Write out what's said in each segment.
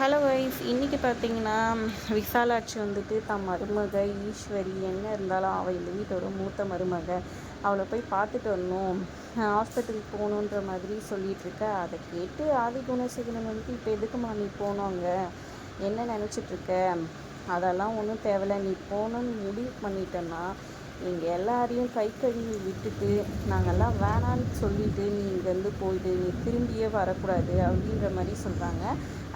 Hello wise இன்றைக்கி பார்த்தீங்கன்னா விசாலாட்சி வந்துட்டு தம் மருமக ஈஸ்வரி என்ன இருந்தாலும் அவள் இந்த வீட்டோட மூத்த மருமக அவளை போய் பார்த்துட்டு வரணும், ஹாஸ்பிட்டலுக்கு போகணுன்ற மாதிரி சொல்லிகிட்ருக்க. அதை கேட்டு ஆதி குணசேகரன் வந்துட்டு இப்போ எதுக்குமா நீ போனோங்க, என்ன நினச்சிட்ருக்க, அதெல்லாம் ஒன்றும் தேவையில்ல, நீ போகணுன்னு முடிவு பண்ணிட்டேன்னா நீங்கள் எல்லாரையும் கை கழுவி விட்டுட்டு நாங்கள்லாம் வேணான்னு சொல்லிவிட்டு நீ இங்கேருந்து போயிட்டு நீ திரும்பியே வரக்கூடாது அப்படின்ற மாதிரி சொல்கிறாங்க.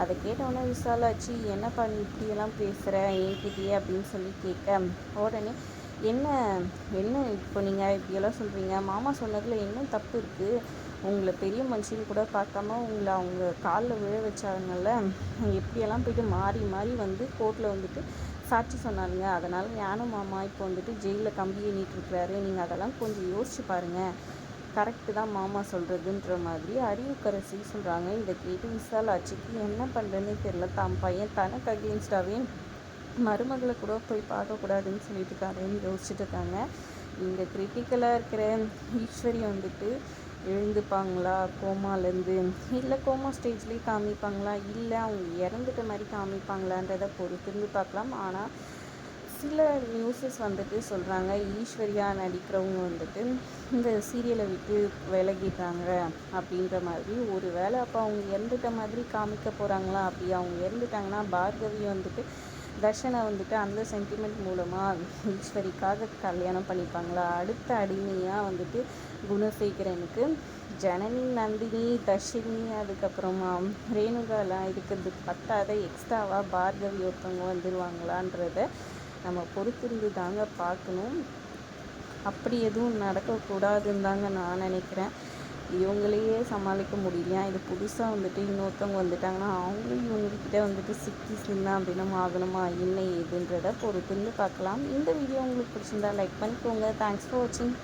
அதை கேட்டவுடனே விசாலாச்சு என்னப்பா நீ இப்படியெல்லாம் பேசுகிற என்கிட்டயே அப்படின்னு சொல்லி கேட்க, உடனே என்ன என்ன இப்போ நீங்கள் இப்படியெல்லாம் சொல்கிறீங்க, மாமா சொன்னதில் என்ன தப்பு இருக்குது, உங்களை பெரிய மனுஷன் கூட பார்க்காம உங்களை அவங்க காலில் விழ வச்சாங்கல்ல, எப்படியெல்லாம் போய்ட்டு மாறி மாறி வந்து கோர்ட்டில் வந்துட்டு சாட்சி சொன்னாருங்க, அதனால் ஞானம் மாமா இப்போ வந்துட்டு ஜெயிலில் கம்பி எண்ணிட்டுருக்கிறாரு, நீங்கள் அதெல்லாம் கொஞ்சம் யோசிச்சு பாருங்கள், கரெக்டு தான் மாமா சொல்கிறதுன்ற மாதிரி அறிவுக்கரசி சொல்கிறாங்க. இதை கேட்டு விசாலாட்சிக்கு என்ன பண்ணுறதுன்னு தெரியல, தான் பையன் தனக்கு அகெயின்ஸ்டாகவே மருமகளை கூட போய் பார்க்கக்கூடாதுன்னு சொல்லிட்டு இருக்காருன்னு யோசிச்சுட்டு இருக்காங்க. இங்கே கிரிட்டிக்கலாக இருக்கிற ஈஸ்வரி வந்துட்டு எழுந்துப்பாங்களா கோமாலேருந்து, இல்லை கோமா ஸ்டேஜ்லேயே காமிப்பாங்களா, இல்லை அவங்க இறந்துட்ட மாதிரி காமிப்பாங்களான்றதை பொறுத்திருந்து பார்க்கலாம். ஆனால் சில நியூஸஸ் வந்துட்டு சொல்கிறாங்க ஈஸ்வரியாக நடிக்கிறவங்க வந்துட்டு இந்த சீரியலை விட்டு விலகிட்டாங்க அப்படின்ற மாதிரி. ஒரு வேளை அப்போ அவங்க இறந்துட்ட மாதிரி காமிக்க போகிறாங்களா, அப்படி அவங்க இறந்துட்டாங்கன்னா பார்கவி வந்துட்டு தர்ஷனை வந்துட்டு அந்த சென்டிமெண்ட் மூலமாக ஈஸ்வரிக்காக கல்யாணம் பண்ணிப்பாங்களா, அடுத்த அடிமையாக வந்துட்டு குணசேகரனுக்கு ஜனனி நந்தினி தர்ஷினி அதுக்கப்புறமா ரேணுகாலாம் இருக்கிறதுக்கு பத்தாத எக்ஸ்ட்ராவாக பார்கவி ஒருத்தவங்க வந்துடுவாங்களான்றத நம்ம பொறுத்திருந்து தாங்க பார்க்கணும். அப்படி எதுவும் நடக்கக்கூடாதுன்னு தாங்க நான் நினைக்கிறேன். இவங்களையே சமாளிக்க முடியலையா, இது புதுசாக வந்துட்டு இன்னொருத்தவங்க வந்துட்டாங்கன்னா அவங்களும் இவங்கக்கிட்ட வந்துட்டு சிக்கி சின்ன அப்படின்னா ஆகணுமா என்ன ஏதுன்றதை பொறுத்திருந்து பார்க்கலாம். இந்த வீடியோ உங்களுக்கு பிடிச்சிருந்தா லைக் பண்ணிக்கோங்க. தேங்க்ஸ் ஃபார் வாட்சிங்.